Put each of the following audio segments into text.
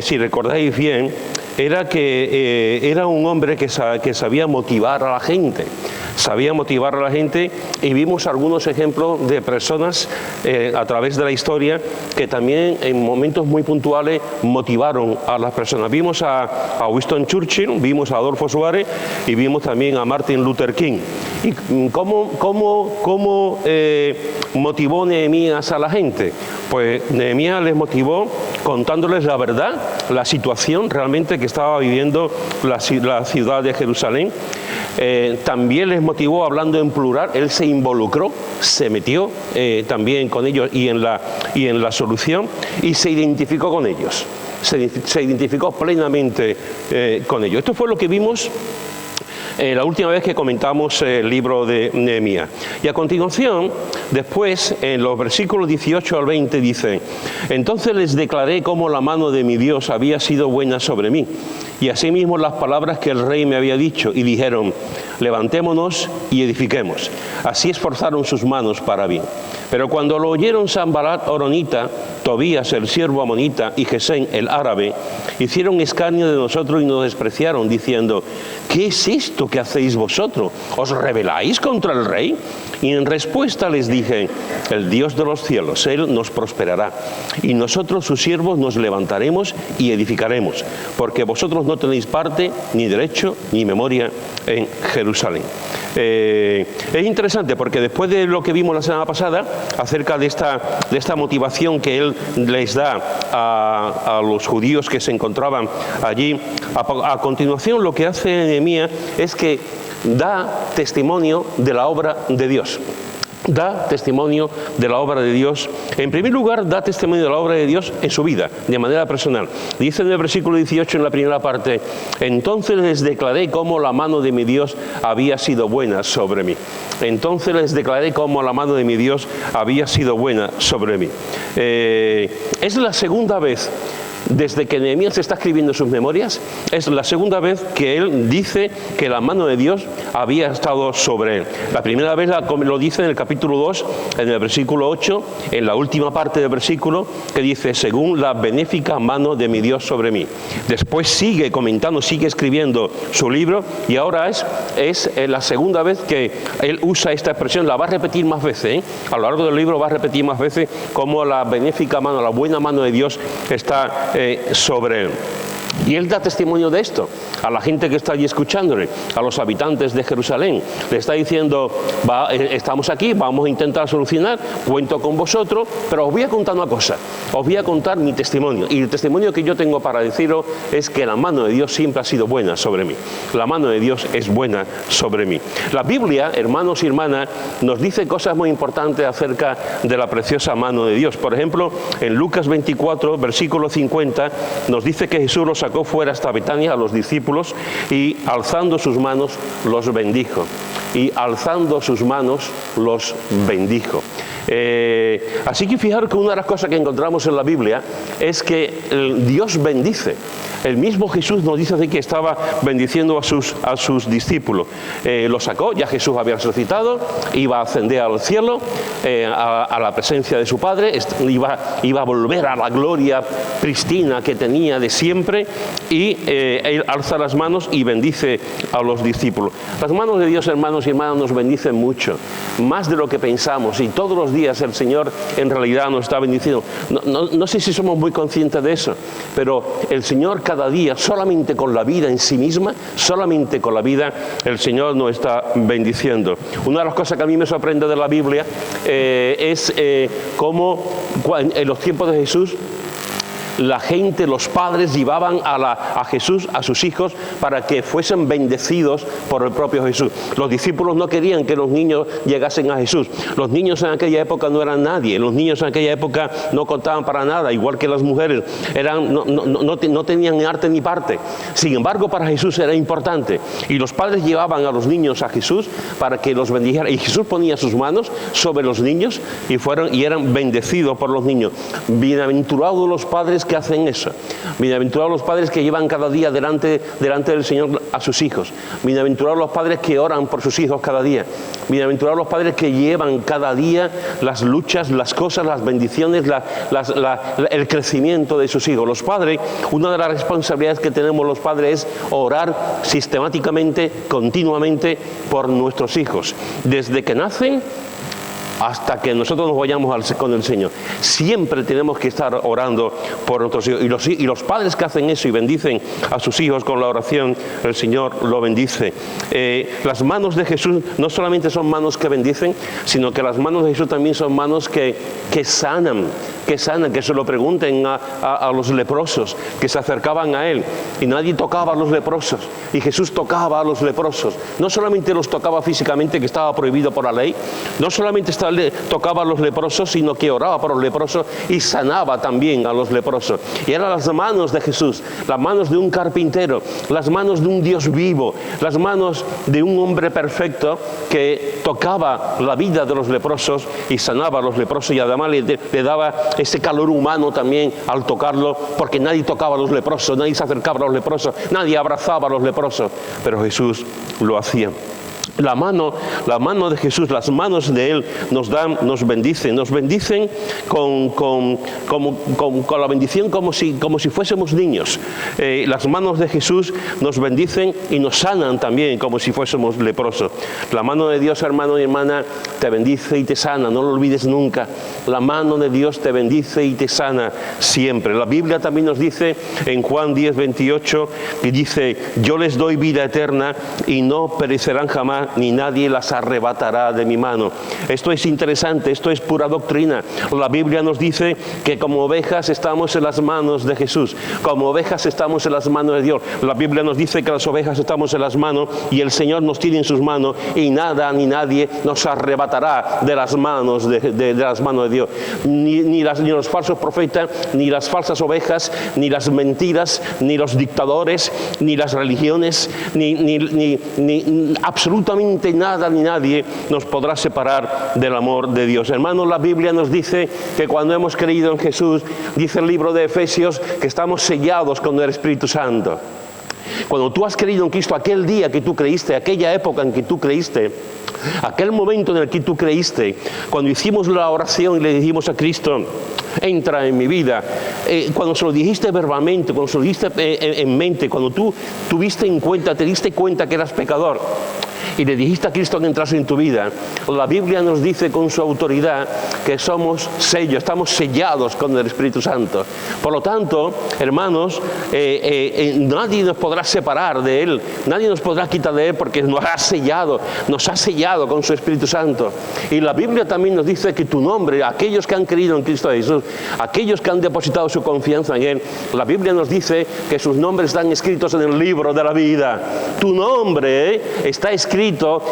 si recordáis bien, era que era un hombre que sabía motivar a la gente. Sabía motivar a la gente, y vimos algunos ejemplos de personas a través de la historia que también en momentos muy puntuales motivaron a las personas. Vimos a Winston Churchill, vimos a Adolfo Suárez y vimos también a Martin Luther King. ¿Y cómo motivó Nehemías a la gente? Pues Nehemías les motivó contándoles la verdad, la situación realmente que estaba viviendo la ciudad de Jerusalén. También les motivó hablando en plural. Él se involucró, se metió también con ellos y en la solución, y se identificó con ellos, se identificó plenamente con ellos. Esto fue lo que vimos la última vez que comentamos el libro de Nehemías. Y a continuación, después, en los versículos 18 al 20 dice: entonces les declaré cómo la mano de mi Dios había sido buena sobre mí, y asimismo las palabras que el rey me había dicho, y dijeron: levantémonos y edifiquemos. Así esforzaron sus manos para bien. Pero cuando lo oyeron Sanbalat horonita, Tobías el siervo amonita y Gesén el árabe, hicieron escarnio de nosotros y nos despreciaron, diciendo: ¿qué es esto que hacéis vosotros? ¿Os rebeláis contra el rey? Y en respuesta les dije: el Dios de los cielos, Él nos prosperará, y nosotros sus siervos nos levantaremos y edificaremos, porque vosotros no tenéis parte, ni derecho, ni memoria en Jerusalén. Es interesante porque después de lo que vimos la semana pasada acerca de esta motivación que él les da a los judíos que se encontraban allí, a continuación lo que hace Nehemías es que da testimonio de la obra de Dios. Da testimonio de la obra de Dios. En primer lugar, da testimonio de la obra de Dios en su vida, de manera personal. Dice en el versículo 18, en la primera parte: entonces les declaré cómo la mano de mi Dios había sido buena sobre mí. Entonces les declaré cómo la mano de mi Dios había sido buena sobre mí. Es la segunda vez, desde que Nehemías está escribiendo sus memorias, es la segunda vez que él dice que la mano de Dios había estado sobre él. La primera vez lo dice en el capítulo 2, en el versículo 8, en la última parte del versículo, que dice: según la benéfica mano de mi Dios sobre mí. Después sigue comentando, sigue escribiendo su libro, y ahora es la segunda vez que él usa esta expresión. La va a repetir más veces, a lo largo del libro va a repetir más veces cómo la benéfica mano, la buena mano de Dios está sobre él. Y él da testimonio de esto a la gente que está allí escuchándole, a los habitantes de Jerusalén. Le está diciendo: estamos aquí, vamos a intentar solucionar, cuento con vosotros, pero os voy a contar una cosa, os voy a contar mi testimonio. Y el testimonio que yo tengo para deciros es que la mano de Dios siempre ha sido buena sobre mí. La mano de Dios es buena sobre mí. La Biblia, hermanos y hermanas, nos dice cosas muy importantes acerca de la preciosa mano de Dios. Por ejemplo, en Lucas 24, versículo 50, nos dice que Jesús los sacó fuera hasta Betania a los discípulos, y alzando sus manos los bendijo. Y alzando sus manos los bendijo. Así que fijaros que una de las cosas que encontramos en la Biblia es que Dios bendice. El mismo Jesús nos dice que estaba bendiciendo a sus discípulos. Lo sacó, ya Jesús había resucitado, iba a ascender al cielo, a la presencia de su Padre, iba a volver a la gloria pristina que tenía de siempre, y él alza las manos y bendice a los discípulos. Las manos de Dios, hermanos y hermanas, nos bendicen mucho, más de lo que pensamos, y todos los días el Señor en realidad nos está bendiciendo. No sé si somos muy conscientes de eso, pero el Señor cada día, solamente con la vida en sí misma, solamente con la vida, el Señor nos está bendiciendo. Una de las cosas que a mí me sorprende de la Biblia es cómo en los tiempos de Jesús la gente, los padres, llevaban a Jesús, a sus hijos, para que fuesen bendecidos por el propio Jesús. Los discípulos no querían que los niños llegasen a Jesús. Los niños en aquella época no eran nadie. Los niños en aquella época no contaban para nada, igual que las mujeres. No tenían ni arte ni parte. Sin embargo, para Jesús era importante. Y los padres llevaban a los niños a Jesús para que los bendijera. Y Jesús ponía sus manos sobre los niños y eran bendecidos por los niños. Bienaventurados los padres que hacen eso. Bienaventurados los padres que llevan cada día delante del Señor a sus hijos. Bienaventurados los padres que oran por sus hijos cada día. Bienaventurados los padres que llevan cada día las luchas, las cosas, las bendiciones, el crecimiento de sus hijos. Los padres, una de las responsabilidades que tenemos los padres es orar sistemáticamente, continuamente por nuestros hijos. Desde que nacen hasta que nosotros nos vayamos con el Señor. Siempre tenemos que estar orando por nuestros hijos. Y los padres que hacen eso y bendicen a sus hijos con la oración, el Señor lo bendice. Las manos de Jesús no solamente son manos que bendicen, sino que las manos de Jesús también son manos que sanan, que se lo pregunten a los leprosos que se acercaban a Él. Y nadie tocaba a los leprosos. Y Jesús tocaba a los leprosos. No solamente los tocaba físicamente, que estaba prohibido por la ley, no solamente tocaba a los leprosos, sino que oraba por los leprosos y sanaba también a los leprosos. Y eran las manos de Jesús, las manos de un carpintero, las manos de un Dios vivo, las manos de un hombre perfecto que tocaba la vida de los leprosos y sanaba a los leprosos, y además le daba ese calor humano también al tocarlo, porque nadie tocaba a los leprosos, nadie se acercaba a los leprosos, nadie abrazaba a los leprosos, pero Jesús lo hacía. La mano de Jesús, las manos de Él nos bendicen con la bendición como si fuésemos niños. Las manos de Jesús nos bendicen y nos sanan también como si fuésemos leprosos. La mano de Dios, hermano y hermana, te bendice y te sana, no lo olvides nunca. La mano de Dios te bendice y te sana siempre. La Biblia también nos dice en Juan 10:28, que dice: yo les doy vida eterna y no perecerán jamás, ni nadie las arrebatará de mi mano. Esto es interesante, esto es pura doctrina. La Biblia nos dice que como ovejas estamos en las manos de Jesús, como ovejas estamos en las manos de Dios. La Biblia nos dice que las ovejas estamos en las manos y el Señor nos tiene en sus manos, y nada ni nadie nos arrebatará de las manos de las manos de Dios. Ni los falsos profetas, ni las falsas ovejas, ni las mentiras, ni los dictadores, ni las religiones, ni absolutamente nada ni nadie nos podrá separar del amor de Dios. Hermanos, la Biblia nos dice que cuando hemos creído en Jesús, dice el libro de Efesios, que estamos sellados con el Espíritu Santo. Cuando tú has creído en Cristo, aquel día que tú creíste, aquella época en que tú creíste, aquel momento en el que tú creíste, cuando hicimos la oración y le dijimos a Cristo: entra en mi vida, cuando se lo dijiste verbalmente, cuando se lo dijiste en mente, cuando tú tuviste en cuenta, te diste cuenta que eras pecador y le dijiste a Cristo que entrase en tu vida, la Biblia nos dice con su autoridad que somos sellos, estamos sellados con el Espíritu Santo. Por lo tanto, hermanos, nadie nos podrá separar de Él, nadie nos podrá quitar de Él, porque nos ha sellado con su Espíritu Santo. Y la Biblia también nos dice que tu nombre, aquellos que han creído en Cristo Jesús, aquellos que han depositado su confianza en Él, la Biblia nos dice que sus nombres están escritos en el libro de la vida. Tu nombre está escrito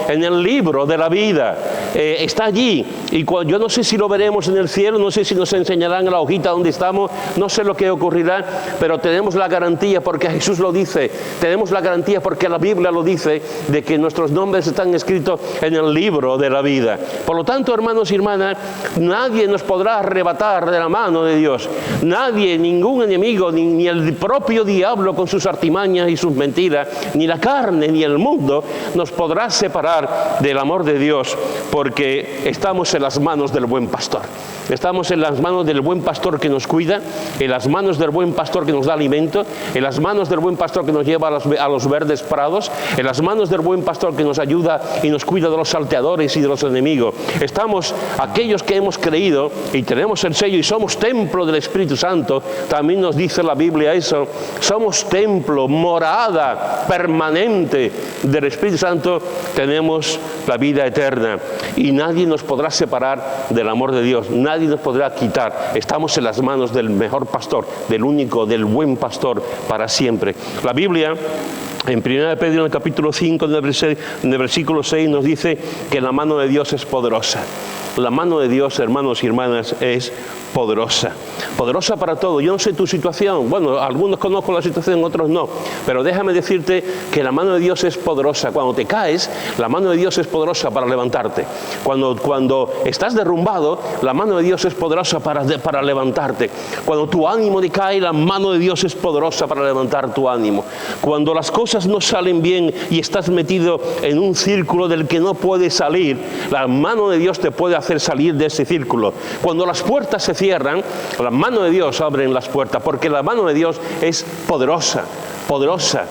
en el libro de la vida, está allí, y yo no sé si lo veremos en el cielo, no sé si nos enseñarán en la hojita donde estamos, no sé lo que ocurrirá, pero tenemos la garantía, porque Jesús lo dice, tenemos la garantía porque la Biblia lo dice, de que nuestros nombres están escritos en el libro de la vida. Por lo tanto, hermanos y hermanas, nadie nos podrá arrebatar de la mano de Dios, nadie, ningún enemigo, ni el propio diablo con sus artimañas y sus mentiras, ni la carne, ni el mundo nos podrá separar del amor de Dios, porque estamos en las manos del buen pastor. Estamos en las manos del buen pastor que nos cuida, en las manos del buen pastor que nos da alimento, en las manos del buen pastor que nos lleva a los verdes prados, en las manos del buen pastor que nos ayuda y nos cuida de los salteadores y de los enemigos. Estamos, aquellos que hemos creído y tenemos el sello y somos templo del Espíritu Santo, también nos dice la Biblia eso, somos templo, morada permanente del Espíritu Santo, tenemos la vida eterna y nadie nos podrá separar del amor de Dios, nadie nos podrá quitar. Estamos en las manos del mejor pastor, del único, del buen pastor para siempre. La Biblia en 1 Pedro, en el capítulo 5, en el versículo 6, nos dice que la mano de Dios es poderosa. La mano de Dios, hermanos y hermanas, es poderosa. Poderosa para todo. Yo no sé tu situación. Bueno, algunos conozco la situación, otros no. Pero déjame decirte que la mano de Dios es poderosa. Cuando te caes, la mano de Dios es poderosa para levantarte. Cuando estás derrumbado, la mano de Dios es poderosa para levantarte. Cuando tu ánimo decae, la mano de Dios es poderosa para levantar tu ánimo. Cuando las cosas no salen bien y estás metido en un círculo del que no puedes salir, la mano de Dios te puede hacer salir de ese círculo. Cuando las puertas se cierran, la mano de Dios abre las puertas, porque la mano de Dios es poderosa. Poderosa.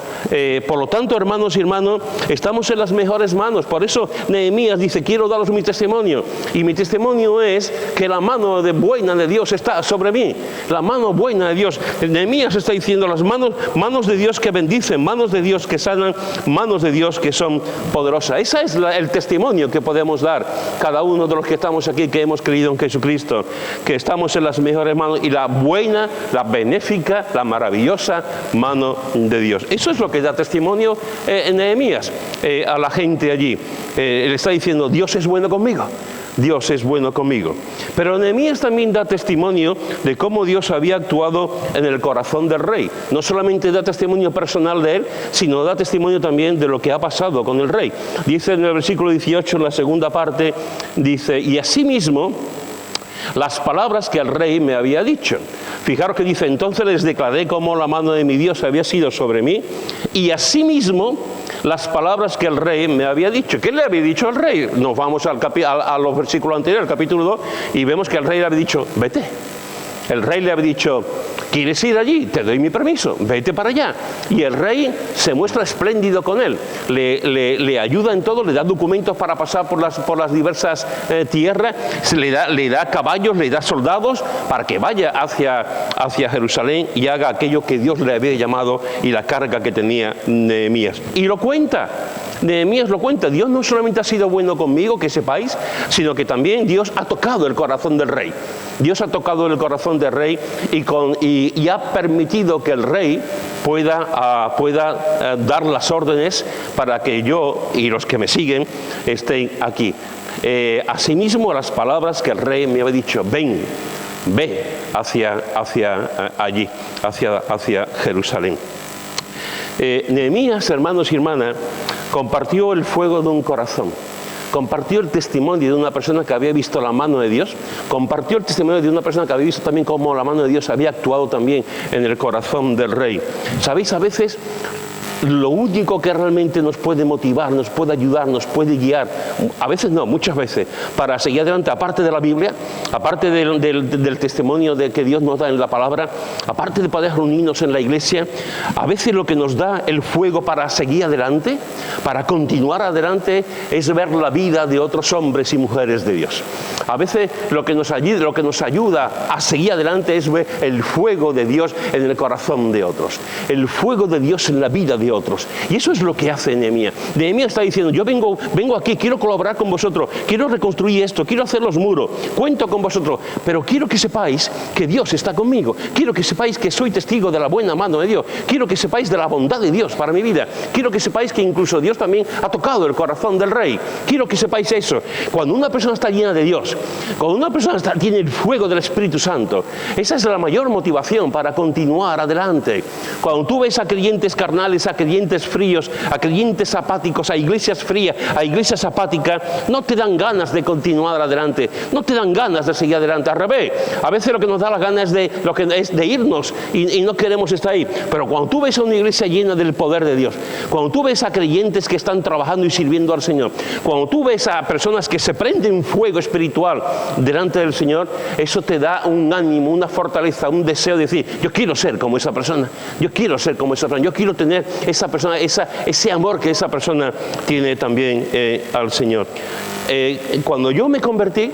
Por lo tanto, hermanos y hermanos, estamos en las mejores manos. Por eso Nehemías dice, quiero daros mi testimonio. Y mi testimonio es que la mano buena de Dios está sobre mí. La mano buena de Dios. Nehemías está diciendo las manos de Dios que bendicen, manos de Dios que sanan, manos de Dios que son poderosas. Ese es el testimonio que podemos dar cada uno de los que estamos aquí, que hemos creído en Jesucristo, que estamos en las mejores manos, y la buena, la benéfica, la maravillosa mano de Dios. Eso es lo que da testimonio en Nehemías a la gente allí. Él está diciendo, Dios es bueno conmigo. Dios es bueno conmigo. Pero Nehemías también da testimonio de cómo Dios había actuado en el corazón del rey. No solamente da testimonio personal de él, sino da testimonio también de lo que ha pasado con el rey. Dice en el versículo 18, en la segunda parte, dice, y asimismo, las palabras que el rey me había dicho. Fijaros que dice, entonces les declaré cómo la mano de mi Dios había sido sobre mí, y asimismo las palabras que el rey me había dicho. ¿Qué le había dicho al rey? Nos vamos a los versículos anteriores, al capítulo 2, y vemos que el rey le había dicho, vete. El rey le había dicho, ¿quieres ir allí? Te doy mi permiso, vete para allá. Y el rey se muestra espléndido con él, le ayuda en todo, le da documentos para pasar por las diversas tierras, le da caballos, le da soldados para que vaya hacia Jerusalén y haga aquello que Dios le había llamado y la carga que tenía Nehemías. Y lo cuenta. Nehemías lo cuenta. Dios no solamente ha sido bueno conmigo, que sepáis, sino que también Dios ha tocado el corazón del rey. Dios ha tocado el corazón del rey y ha permitido que el rey pueda dar las órdenes para que yo y los que me siguen estén aquí. Asimismo, las palabras que el rey me había dicho, ve hacia allí, hacia Jerusalén. Nehemías, hermanos y hermanas, compartió el fuego de un corazón, compartió el testimonio de una persona que había visto la mano de Dios, compartió el testimonio de una persona que había visto también cómo la mano de Dios había actuado también en el corazón del rey. ¿Sabéis? A veces lo único que realmente nos puede motivar, nos puede ayudar, nos puede guiar, a veces no, muchas veces, para seguir adelante, aparte de la Biblia, aparte del testimonio de que Dios nos da en la palabra, aparte de poder reunirnos en la iglesia, a veces lo que nos da el fuego para seguir adelante, para continuar adelante, es ver la vida de otros hombres y mujeres de Dios. A veces lo que nos ayuda a seguir adelante es ver el fuego de Dios en el corazón de otros, el fuego de Dios en la vida de otros. Y eso es lo que hace Nehemías. Nehemías está diciendo, yo vengo aquí, quiero colaborar con vosotros, quiero reconstruir esto, quiero hacer los muros, cuento con vosotros, pero quiero que sepáis que Dios está conmigo, quiero que sepáis que soy testigo de la buena mano de Dios, quiero que sepáis de la bondad de Dios para mi vida, quiero que sepáis que incluso Dios también ha tocado el corazón del rey, quiero que sepáis eso. Cuando una persona está llena de Dios, cuando una persona tiene el fuego del Espíritu Santo, esa es la mayor motivación para continuar adelante. Cuando tú ves a creyentes carnales, a creyentes fríos, a creyentes apáticos, a iglesias frías, a iglesias apáticas, no te dan ganas de continuar adelante, no te dan ganas de seguir adelante. Al revés, a veces lo que nos da las ganas es de irnos y no queremos estar ahí. Pero cuando tú ves a una iglesia llena del poder de Dios, cuando tú ves a creyentes que están trabajando y sirviendo al Señor, cuando tú ves a personas que se prenden fuego espiritual delante del Señor, eso te da un ánimo, una fortaleza, un deseo de decir, yo quiero ser como esa persona, yo quiero ser como esa persona, yo quiero tener esa persona, ese amor que esa persona tiene también al Señor. Cuando yo me convertí,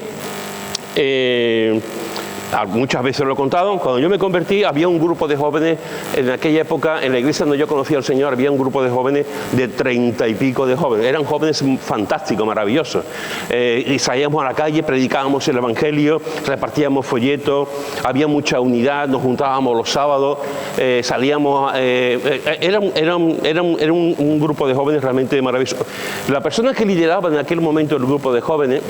muchas veces lo he contado, cuando yo me convertí había un grupo de jóvenes, en aquella época en la iglesia donde yo conocí al Señor había un grupo de jóvenes de 30 y pico de jóvenes, eran jóvenes fantásticos, maravillosos, y salíamos a la calle, predicábamos el Evangelio, repartíamos folletos, había mucha unidad, nos juntábamos los sábados, salíamos, era un grupo de jóvenes realmente maravilloso. La persona que lideraba en aquel momento el grupo de jóvenes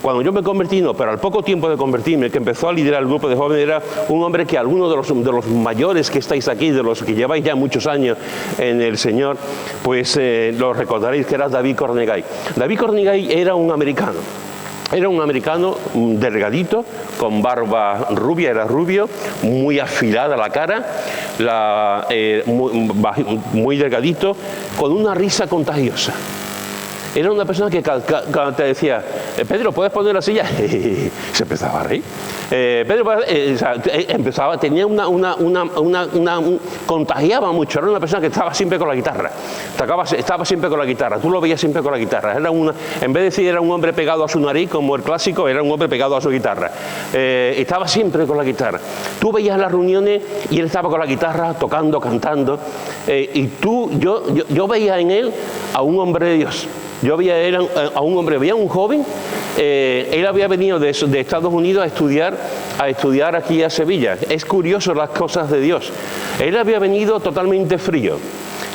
Cuando yo me convertí, no, pero al poco tiempo de convertirme, el que empezó a liderar el grupo de jóvenes era un hombre que algunos de los mayores que estáis aquí, de los que lleváis ya muchos años en el Señor, pues lo recordaréis, que era David Cornegay. David Cornegay era un americano. Era un americano delgadito, con barba rubia, era rubio, muy afilada la cara, muy delgadito, con una risa contagiosa. Era una persona que te decía, Pedro, ¿puedes poner la silla? Se empezaba a reír. Pedro, tenía contagiaba mucho. Era una persona que estaba siempre con la guitarra. Estaba siempre con la guitarra. Tú lo veías siempre con la guitarra. En vez de decir era un hombre pegado a su nariz, como el clásico, era un hombre pegado a su guitarra. Estaba siempre con la guitarra. Tú veías las reuniones y él estaba con la guitarra, tocando, cantando. Yo veía en él a un hombre de Dios. Yo veía a un hombre, veía a un joven, él había venido de Estados Unidos a estudiar aquí a Sevilla. Es curioso las cosas de Dios. Él había venido totalmente frío.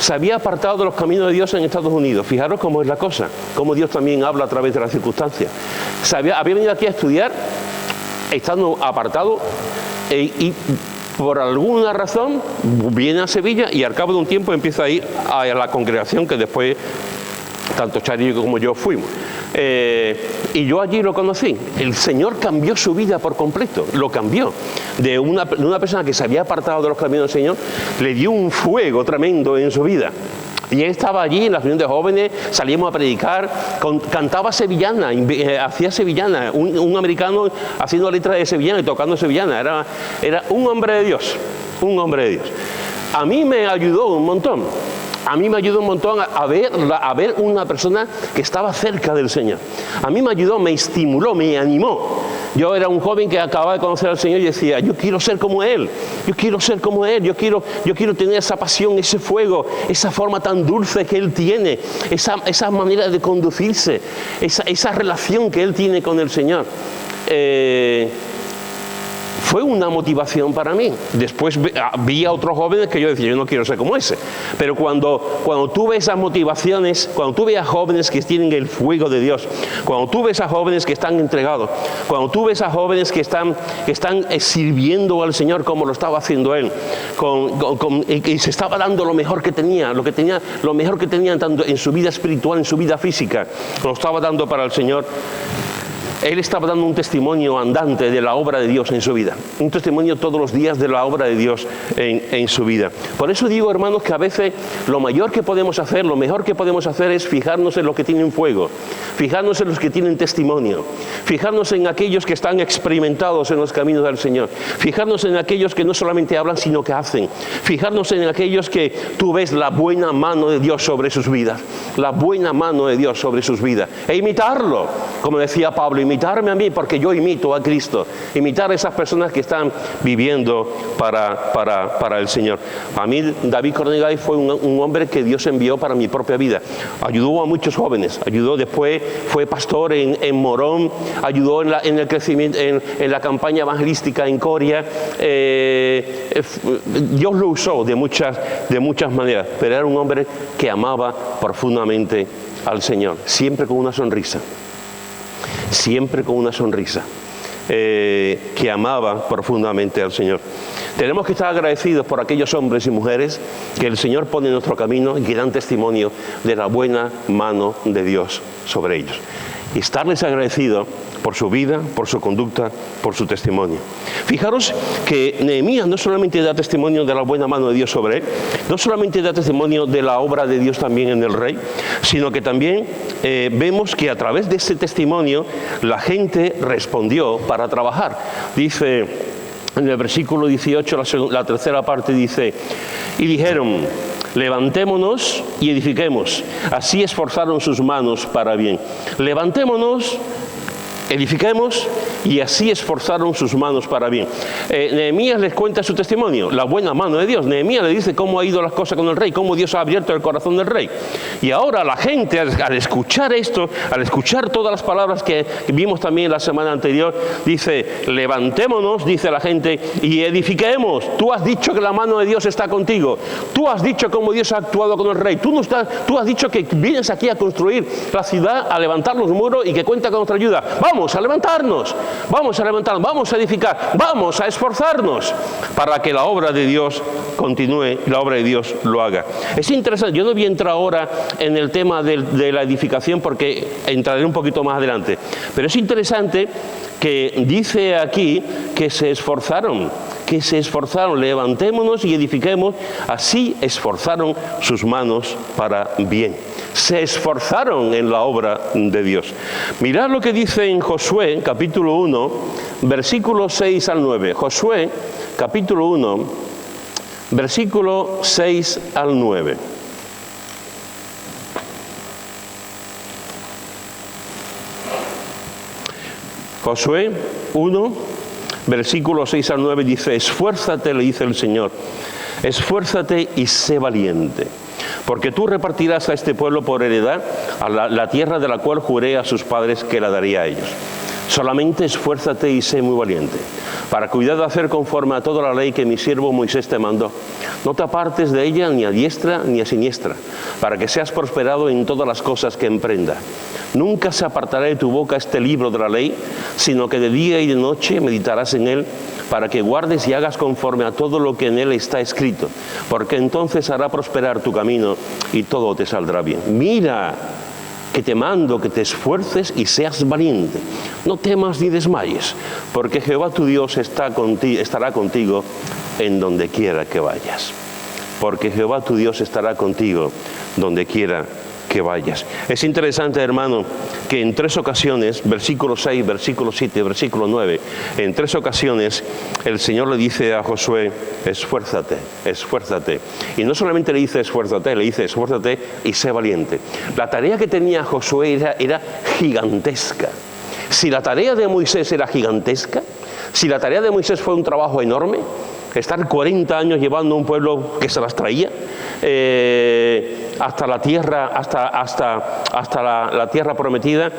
Se había apartado de los caminos de Dios en Estados Unidos. Fijaros cómo es la cosa, cómo Dios también habla a través de las circunstancias. Había venido aquí a estudiar, estando apartado, y por alguna razón viene a Sevilla y al cabo de un tiempo empieza a ir a la congregación que después tanto Charillo como yo fuimos. Y yo allí lo conocí. El Señor cambió su vida por completo, lo cambió. De una persona que se había apartado de los caminos del Señor, le dio un fuego tremendo en su vida. Y él estaba allí en la reunión de jóvenes, salíamos a predicar, cantaba sevillana, hacía sevillana, un americano haciendo letras de sevillana y tocando sevillana. Era un hombre de Dios, un hombre de Dios. A mí me ayudó un montón. A mí me ayudó un montón a ver una persona que estaba cerca del Señor. A mí me ayudó, me estimuló, me animó. Yo era un joven que acababa de conocer al Señor y decía, yo quiero ser como Él, yo quiero ser como Él, yo quiero tener esa pasión, ese fuego, esa forma tan dulce que Él tiene, esa manera de conducirse, esa relación que Él tiene con el Señor. Fue una motivación para mí. Después vi a otros jóvenes que yo decía, yo no quiero ser como ese. Pero cuando tú ves esas motivaciones, cuando tú ves a jóvenes que tienen el fuego de Dios, cuando tú ves a jóvenes que están entregados, cuando tú ves a jóvenes que están sirviendo al Señor como lo estaba haciendo Él, y se estaba dando lo mejor que tenía, lo mejor que tenía tanto en su vida espiritual, en su vida física, lo estaba dando para el Señor. Él estaba dando un testimonio andante de la obra de Dios en su vida. Un testimonio todos los días de la obra de Dios en su vida. Por eso digo, hermanos, que a veces lo mayor que podemos hacer, lo mejor que podemos hacer es fijarnos en los que tienen fuego, fijarnos en los que tienen testimonio, fijarnos en aquellos que están experimentados en los caminos del Señor, fijarnos en aquellos que no solamente hablan, sino que hacen, fijarnos en aquellos que tú ves la buena mano de Dios sobre sus vidas, la buena mano de Dios sobre sus vidas, e imitarlo, como decía Pablo, imitarme a mí porque yo imito a Cristo, imitar a esas personas que están viviendo para el Señor. A mí David Cornegay fue un hombre que Dios envió para mi propia vida. Ayudó a muchos jóvenes, ayudó después, fue pastor en Morón, ayudó en el crecimiento, en la campaña evangelística en Coria. Dios lo usó de muchas maneras, pero era un hombre que amaba profundamente al Señor, siempre con una sonrisa. Siempre con una sonrisa, que amaba profundamente al Señor. Tenemos que estar agradecidos por aquellos hombres y mujeres que el Señor pone en nuestro camino y que dan testimonio de la buena mano de Dios sobre ellos. Y estarles agradecidos por su vida, por su conducta, por su testimonio. Fijaros que Nehemías no solamente da testimonio de la buena mano de Dios sobre él, no solamente da testimonio de la obra de Dios también en el rey, sino que también vemos que a través de ese testimonio la gente respondió para trabajar. Dice en el versículo 18, la tercera parte dice, y dijeron, levantémonos y edifiquemos. Así esforzaron sus manos para bien. Levantémonos, edifiquemos, y así esforzaron sus manos para bien. Nehemías les cuenta su testimonio, la buena mano de Dios. Nehemías le dice cómo ha ido las cosas con el rey, cómo Dios ha abierto el corazón del rey. Y ahora la gente, al escuchar esto, al escuchar todas las palabras que vimos también la semana anterior, dice, levantémonos, dice la gente, y edifiquemos. Tú has dicho que la mano de Dios está contigo. Tú has dicho cómo Dios ha actuado con el rey. Tú has dicho que vienes aquí a construir la ciudad, a levantar los muros y que cuenta con nuestra ayuda. ¡Vamos! vamos a levantarnos, vamos a edificar, vamos a esforzarnos para que la obra de Dios continúe y la obra de Dios lo haga. Es interesante, yo no voy a entrar ahora en el tema de la edificación porque entraré un poquito más adelante, pero es interesante que dice aquí que se esforzaron, levantémonos y edifiquemos, así esforzaron sus manos para bien. Se esforzaron en la obra de Dios. Mirad lo que dice en Josué, capítulo 1, versículos 6 al 9. Josué, capítulo 1, versículo 6 al 9. Josué 1, versículo 6 al 9 dice: esfuérzate, le dice el Señor, esfuérzate y sé valiente, porque tú repartirás a este pueblo por heredad a la tierra de la cual juré a sus padres que la daría a ellos. Solamente esfuérzate y sé muy valiente, para cuidar de hacer conforme a toda la ley que mi siervo Moisés te mandó. No te apartes de ella ni a diestra ni a siniestra, para que seas prosperado en todas las cosas que emprenda. Nunca se apartará de tu boca este libro de la ley, sino que de día y de noche meditarás en él, para que guardes y hagas conforme a todo lo que en él está escrito, porque entonces hará prosperar tu camino y todo te saldrá bien. Mira que te mando que te esfuerces y seas valiente. No temas ni desmayes, porque Jehová tu Dios estará contigo en donde quiera que vayas. Porque Jehová tu Dios estará contigo donde quiera que vayas. Es interesante, hermano, que en 3 ocasiones, versículo 6, versículo 7, versículo 9, en 3 ocasiones el Señor le dice a Josué: esfuérzate, esfuérzate. Y no solamente le dice esfuérzate, le dice esfuérzate y sé valiente. La tarea que tenía Josué era gigantesca. Si la tarea de Moisés era gigantesca, si la tarea de Moisés fue un trabajo enorme, estar 40 años llevando a un pueblo que se las traía hasta la tierra, hasta la tierra prometida,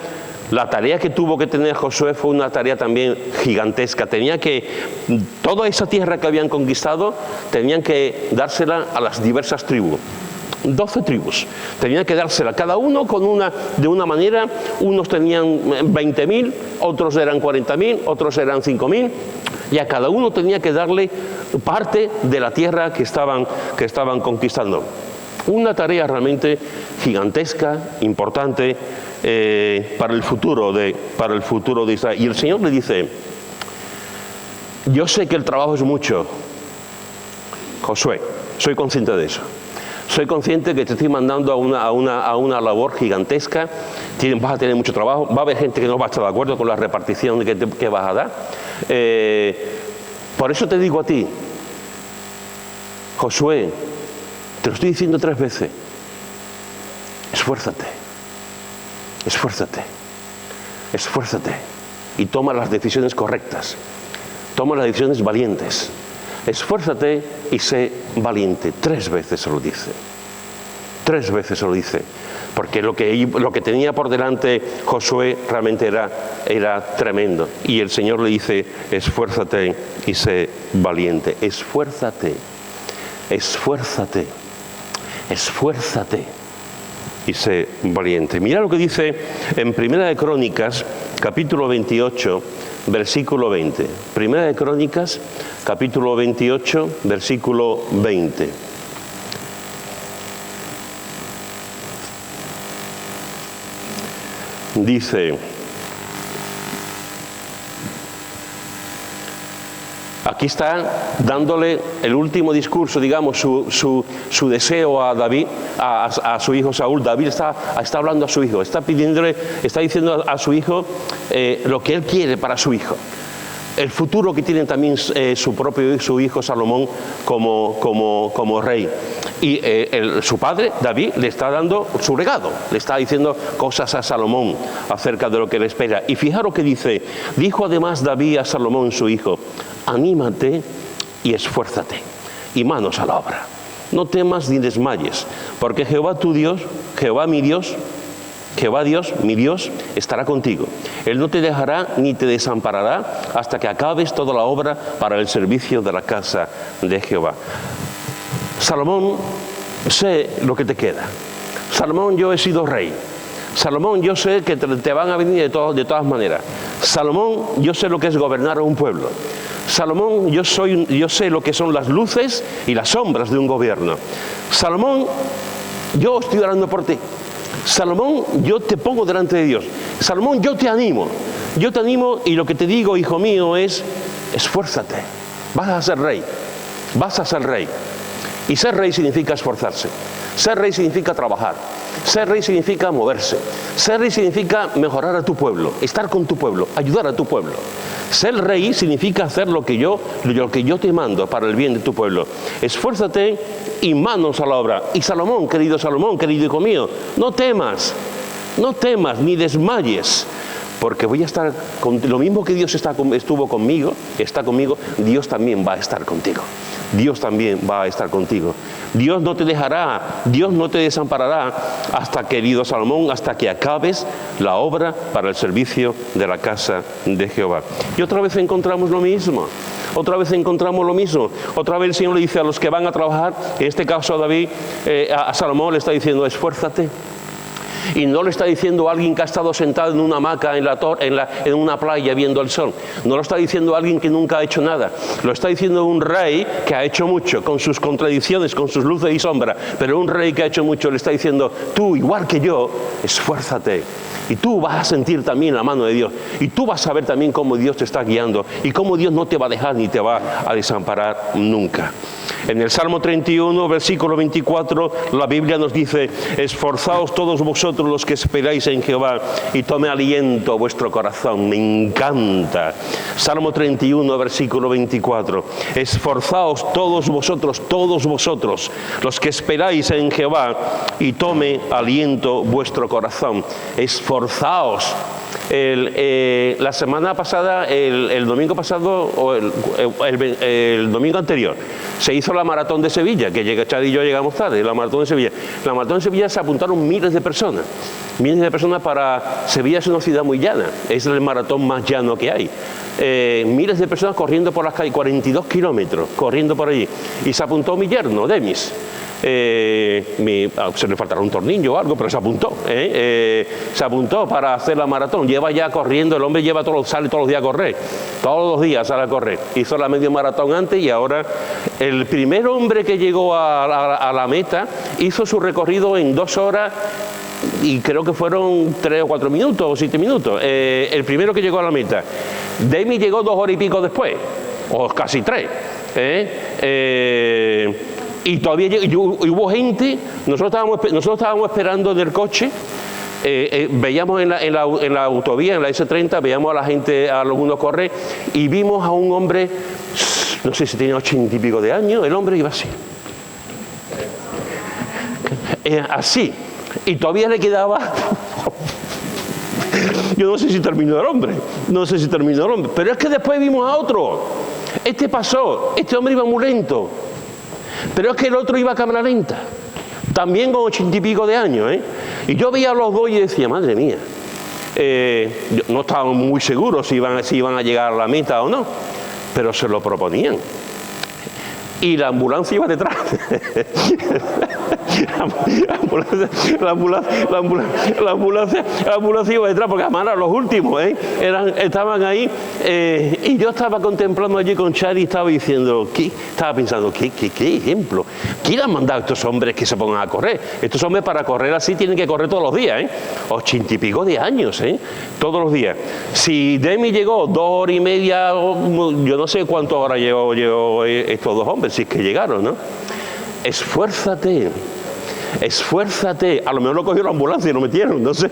la tarea que tuvo que tener Josué fue una tarea también gigantesca. Tenía que, toda esa tierra que habían conquistado, tenían que dársela a las diversas tribus. 12 tribus, tenían que dársela cada uno de una manera. Unos tenían 20.000, otros eran 40.000, otros eran 5.000, y a cada uno tenía que darle parte de la tierra que estaban conquistando. Una tarea realmente gigantesca, importante para el futuro de Israel. Y el Señor le dice: yo sé que el trabajo es mucho, Josué, soy consciente de eso. Soy consciente que te estoy mandando a una labor gigantesca, vas a tener mucho trabajo, va a haber gente que no va a estar de acuerdo con la repartición que vas a dar. Por eso te digo a ti, Josué, te lo estoy diciendo 3 veces, esfuérzate, esfuérzate, esfuérzate y toma las decisiones correctas, toma las decisiones valientes. Esfuérzate y sé valiente. 3 veces se lo dice. 3 veces se lo dice. Porque lo que tenía por delante Josué realmente era tremendo. Y el Señor le dice: esfuérzate y sé valiente. Esfuérzate, esfuérzate, esfuérzate y sé valiente. Mira lo que dice en Primera de Crónicas, capítulo 28, versículo 20. Primera de Crónicas, capítulo 28, versículo 20. Dice, aquí está dándole el último discurso, digamos, su deseo a David, a su hijo Saúl. David está hablando a su hijo, está diciendo a su hijo lo que él quiere para su hijo. El futuro que tiene también su hijo Salomón como rey. Y su padre, David, le está dando su legado, le está diciendo cosas a Salomón acerca de lo que le espera. Y fijaros que dijo además David a Salomón, su hijo: anímate y esfuérzate, y manos a la obra. No temas ni desmayes, porque Jehová tu Dios, Jehová Dios, mi Dios, estará contigo. Él no te dejará ni te desamparará hasta que acabes toda la obra para el servicio de la casa de Jehová. Salomón, sé lo que te queda. Salomón, yo he sido rey. Salomón, yo sé que te van a venir de todas maneras. Salomón, yo sé lo que es gobernar a un pueblo. Salomón, yo sé lo que son las luces y las sombras de un gobierno. Salomón, yo estoy orando por ti. Salomón, yo te pongo delante de Dios. Salomón, yo te animo. Yo te animo y lo que te digo, hijo mío, es esfuérzate. Vas a ser rey. Vas a ser rey. Y ser rey significa esforzarse. Ser rey significa trabajar. Ser rey significa moverse. Ser rey significa mejorar a tu pueblo, estar con tu pueblo, ayudar a tu pueblo. Ser rey significa hacer lo que yo te mando para el bien de tu pueblo. Esfuérzate y manos a la obra. Y Salomón, querido hijo mío, no temas ni desmayes, porque voy a estar con lo mismo que Dios estuvo conmigo, está conmigo, Dios también va a estar contigo. Dios también va a estar contigo. Dios no te dejará, Dios no te desamparará hasta, querido Salomón, hasta que acabes la obra para el servicio de la casa de Jehová. Y otra vez encontramos lo mismo. Otra vez encontramos lo mismo. Otra vez el Señor le dice a los que van a trabajar, en este caso a David, a Salomón le está diciendo, esfuérzate. Y no le está diciendo a alguien que ha estado sentado en una hamaca en una playa viendo el sol. No lo está diciendo a alguien que nunca ha hecho nada. Lo está diciendo un rey que ha hecho mucho, con sus contradicciones, con sus luces y sombras. Pero un rey que ha hecho mucho le está diciendo, tú, igual que yo, esfuérzate. Y tú vas a sentir también la mano de Dios. Y tú vas a ver también cómo Dios te está guiando. Y cómo Dios no te va a dejar ni te va a desamparar nunca. En el Salmo 31, versículo 24, la Biblia nos dice, esforzaos todos vosotros los que esperáis en Jehová y tome aliento vuestro corazón. Me encanta. Salmo 31, versículo 24. Esforzaos todos vosotros los que esperáis en Jehová y tome aliento vuestro corazón. Esforzaos. La semana pasada, el domingo pasado, o el domingo anterior, se hizo la maratón de Sevilla, que Chad y yo llegamos tarde, la maratón de Sevilla. La maratón de Sevilla se apuntaron miles de personas para... Sevilla es una ciudad muy llana, es el maratón más llano que hay. Miles de personas corriendo por las calles, 42 kilómetros, corriendo por allí. Y se apuntó mi yerno, Demis. Se le faltará un tornillo o algo, pero se apuntó. Se apuntó para hacer la maratón. Lleva ya corriendo, el hombre sale todos los días a correr. Todos los días sale a correr. Hizo la medio maratón antes y ahora el primer hombre que llegó a la meta hizo su recorrido en 2 horas y creo que fueron 3 o 4 minutos o 7 minutos. El primero que llegó a la meta. Demi llegó 2 horas y pico después, o casi 3. Y todavía hubo gente, nosotros estábamos esperando en el coche, veíamos en la autovía, en la S30, veíamos a la gente, a algunos correr, y vimos a un hombre, no sé si tenía 80 y pico de años, el hombre iba así. Así. Y todavía le quedaba... Yo no sé si terminó el hombre, pero es que después vimos a otro. Este pasó, este hombre iba muy lento. Pero es que el otro iba a cámara lenta, también con 80 y pico de años, Y yo veía a los dos y decía, madre mía, no estaban muy seguros si iban a llegar a la meta o no, pero se lo proponían. Y la ambulancia iba detrás. La ambulancia iba detrás, porque además eran los últimos, estaban ahí, y yo estaba contemplando allí con Chad y estaba pensando, ¿qué ejemplo? ¿Quién ha mandado a estos hombres que se pongan a correr? Estos hombres para correr así tienen que correr todos los días, 80 y pico de años, todos los días. Si Demi llegó 2 horas y media, yo no sé cuántas horas llegó estos dos hombres, si es que llegaron, ¿no? Esfuérzate. A lo mejor lo cogió la ambulancia y lo metieron, no sé.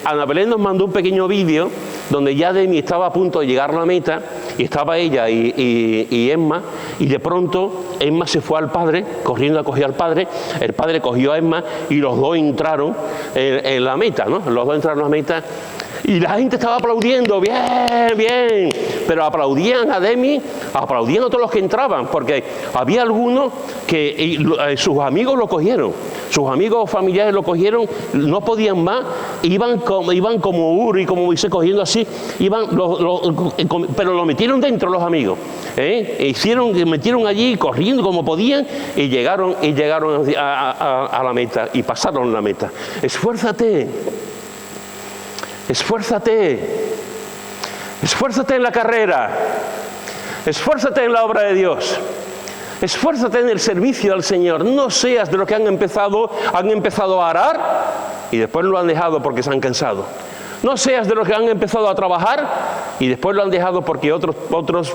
Ana Belén nos mandó un pequeño vídeo donde ya Demi estaba a punto de llegar a la meta y estaba ella y Emma, y de pronto Emma se fue al padre, corriendo a coger al padre, el padre cogió a Emma y los dos entraron en la meta, ¿no? Los dos entraron a la meta. Y la gente estaba aplaudiendo, bien, pero aplaudían a Demi, aplaudían a todos los que entraban, porque había algunos que sus amigos lo cogieron, sus amigos familiares lo cogieron, no podían más, iban como Uri y como Moisés cogiendo así, pero lo metieron dentro los amigos, metieron allí corriendo como podían y llegaron a la meta y pasaron la meta. Esfuérzate. Esfuérzate. Esfuérzate en la carrera. Esfuérzate en la obra de Dios. Esfuérzate en el servicio al Señor. No seas de los que han empezado a arar y después lo han dejado porque se han cansado. No seas de los que han empezado a trabajar y después lo han dejado porque otros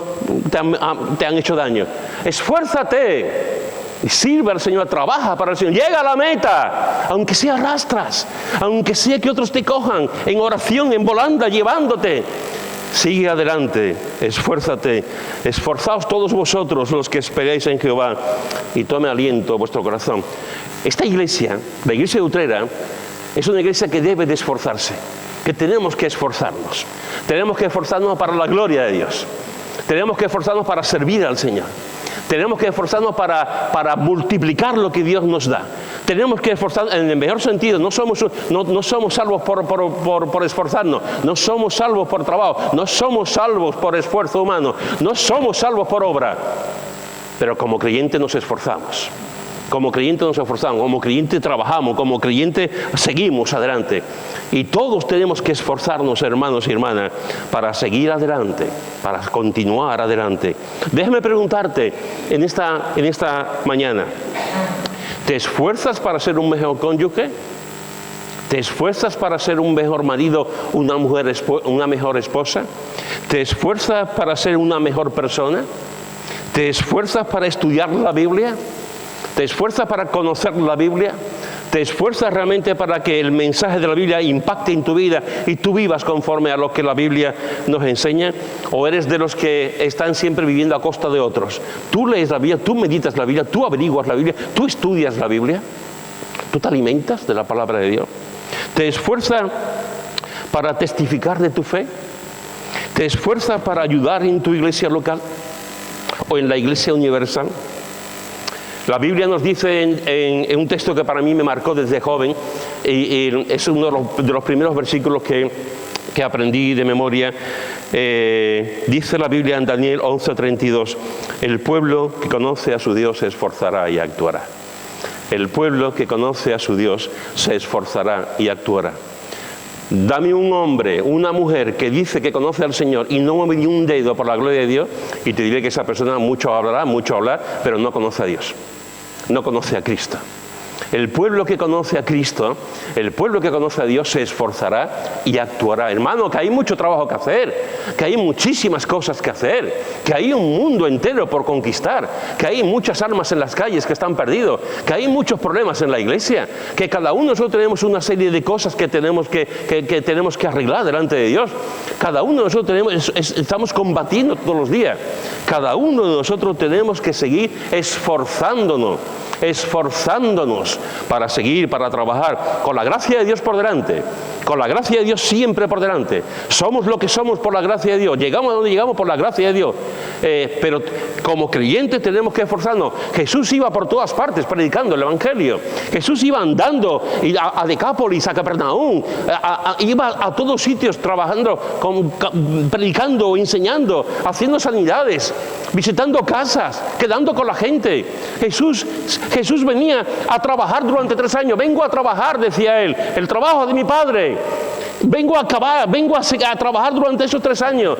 te han hecho daño. Esfuérzate y sirve al Señor, trabaja para el Señor. Llega a la meta, aunque sea arrastras, aunque sea que otros te cojan en oración, en volanda, llevándote. Sigue adelante, esfuérzate, esforzaos todos vosotros los que esperáis en Jehová y tome aliento vuestro corazón. Esta iglesia, la iglesia de Utrera, es una iglesia que debe de esforzarse, que tenemos que esforzarnos. Tenemos que esforzarnos para la gloria de Dios. Tenemos que esforzarnos para servir al Señor. Tenemos que esforzarnos para multiplicar lo que Dios nos da. Tenemos que esforzarnos en el mejor sentido. No somos salvos por esforzarnos. No somos salvos por trabajo. No somos salvos por esfuerzo humano. No somos salvos por obra. Pero como creyentes nos esforzamos. Como creyentes nos esforzamos, como creyentes trabajamos, como creyentes seguimos adelante. Y todos tenemos que esforzarnos, hermanos y hermanas, para seguir adelante, para continuar adelante. Déjame preguntarte en esta mañana, ¿te esfuerzas para ser un mejor cónyuge? ¿Te esfuerzas para ser un mejor marido, una mejor esposa? ¿Te esfuerzas para ser una mejor persona? ¿Te esfuerzas para estudiar la Biblia? ¿Te esfuerzas para conocer la Biblia? ¿Te esfuerzas realmente para que el mensaje de la Biblia impacte en tu vida y tú vivas conforme a lo que la Biblia nos enseña? ¿O eres de los que están siempre viviendo a costa de otros? Tú lees la Biblia, tú meditas la Biblia, tú averiguas la Biblia, tú estudias la Biblia, tú te alimentas de la palabra de Dios. ¿Te esfuerzas para testificar de tu fe? ¿Te esfuerzas para ayudar en tu iglesia local o en la iglesia universal? La Biblia nos dice en un texto que para mí me marcó desde joven, y es uno de los primeros versículos que aprendí de memoria. Dice la Biblia en Daniel 11:32, el pueblo que conoce a su Dios se esforzará y actuará. El pueblo que conoce a su Dios se esforzará y actuará. Dame un hombre, una mujer que dice que conoce al Señor y no mueve ni un dedo por la gloria de Dios, y te diré que esa persona mucho hablará, pero no conoce a Dios, no conoce a Cristo. El pueblo que conoce a Cristo, el pueblo que conoce a Dios se esforzará y actuará. Hermano, que hay mucho trabajo que hacer, que hay muchísimas cosas que hacer, que hay un mundo entero por conquistar, que hay muchas almas en las calles que están perdidos, que hay muchos problemas en la iglesia, que cada uno de nosotros tenemos una serie de cosas que tenemos que arreglar delante de Dios. Cada uno de nosotros estamos combatiendo todos los días. Cada uno de nosotros tenemos que seguir esforzándonos para seguir, para trabajar, con la gracia de Dios por delante, con la gracia de Dios siempre por delante. Somos lo que somos por la gracia de Dios, llegamos a donde llegamos por la gracia de Dios, pero como creyentes tenemos que esforzarnos. Jesús iba por todas partes predicando el Evangelio. Jesús iba andando a Decápolis, a Capernaum, iba a todos sitios trabajando, predicando, enseñando, haciendo sanidades, visitando casas, quedando con la gente. Jesús venía a trabajar durante 3 años. Vengo a trabajar, decía él, el trabajo de mi Padre. Vengo a trabajar durante esos 3 años.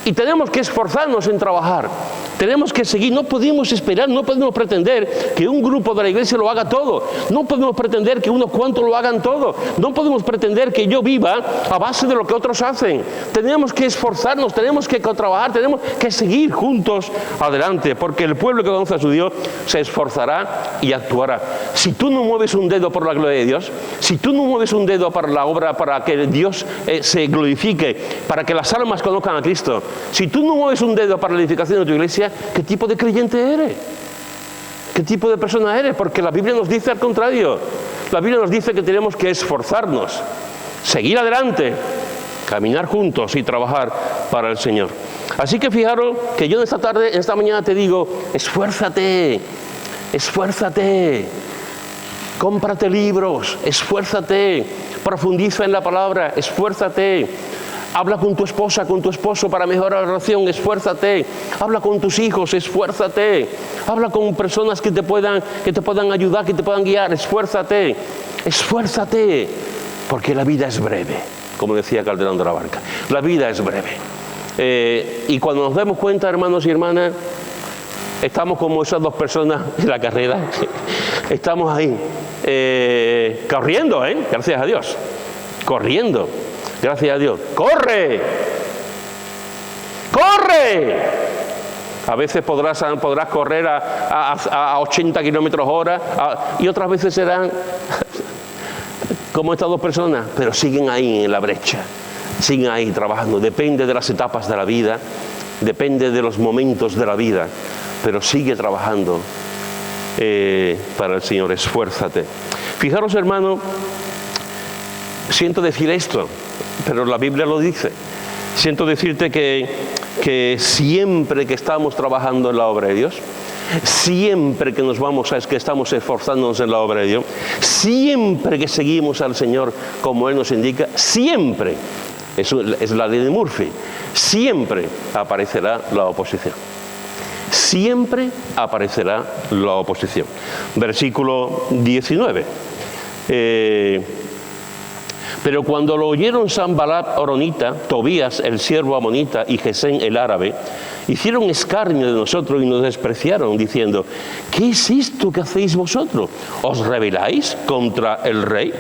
Y tenemos que esforzarnos en trabajar. Tenemos que seguir, no podemos esperar, no podemos pretender que un grupo de la iglesia lo haga todo. No podemos pretender que unos cuantos lo hagan todo. No podemos pretender que yo viva a base de lo que otros hacen. Tenemos que esforzarnos, tenemos que trabajar, tenemos que seguir juntos adelante, porque el pueblo que conoce a su Dios se esforzará y actuará. Si tú no mueves un dedo por la gloria de Dios, si tú no mueves un dedo para la obra, para que Dios se glorifique, para que las almas conozcan a Cristo, si tú no mueves un dedo para la edificación de tu iglesia, ¿qué tipo de creyente eres? ¿Qué tipo de persona eres? Porque la Biblia nos dice al contrario. La Biblia nos dice que tenemos que esforzarnos, seguir adelante, caminar juntos y trabajar para el Señor. Así que fijaros que yo esta mañana te digo, esfuérzate, cómprate libros, esfuérzate, profundiza en la palabra, esfuérzate. Habla con tu esposa, con tu esposo para mejorar la relación, esfuérzate. Habla con tus hijos, esfuérzate. Habla con personas que te puedan ayudar, que te puedan guiar, esfuérzate. Porque la vida es breve. como decía Calderón de la Barca. La vida es breve. Y cuando nos damos cuenta, hermanos y hermanas, estamos como esas dos personas en la carrera. Estamos ahí, corriendo, gracias a Dios. Corriendo, gracias a Dios. ¡Corre! ¡Corre! A veces podrás correr a 80 kilómetros hora y otras veces serán como estas dos personas, pero siguen ahí en la brecha, siguen ahí trabajando. Depende de las etapas de la vida, depende de los momentos de la vida, pero sigue trabajando para el Señor. Esfuérzate. Fijaros, hermano, siento decir esto, pero la Biblia lo dice. Siento decirte que siempre que estamos trabajando en la obra de Dios, siempre que que estamos esforzándonos en la obra de Dios, siempre que seguimos al Señor como Él nos indica, siempre, es la ley de Murphy, siempre aparecerá la oposición. Siempre aparecerá la oposición. Versículo 19. Pero cuando lo oyeron Sanbalat horonita, Tobías el siervo amonita y Gesén el árabe, hicieron escarnio de nosotros y nos despreciaron, diciendo: ¿qué es esto que hacéis vosotros? ¿Os rebeláis contra el rey?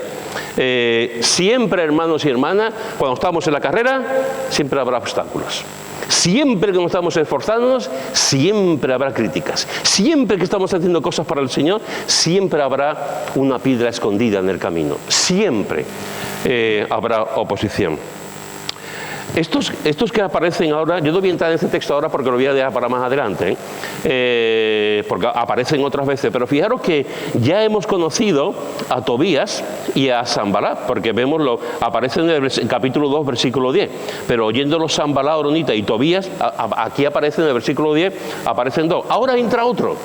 Siempre, hermanos y hermanas, cuando estamos en la carrera, siempre habrá obstáculos. Siempre que nos estamos esforzándonos, siempre habrá críticas. Siempre que estamos haciendo cosas para el Señor, siempre habrá una piedra escondida en el camino. Siempre habrá oposición. Estos que aparecen ahora, yo no voy a entrar en este texto ahora porque lo voy a dejar para más adelante, porque aparecen otras veces, pero fijaros que ya hemos conocido a Tobías y a Sanbalat, porque aparecen en el capítulo 2, versículo 10, pero oyéndolo Sanbalat, horonita y Tobías, aquí aparecen en el versículo 10, aparecen dos. Ahora entra otro.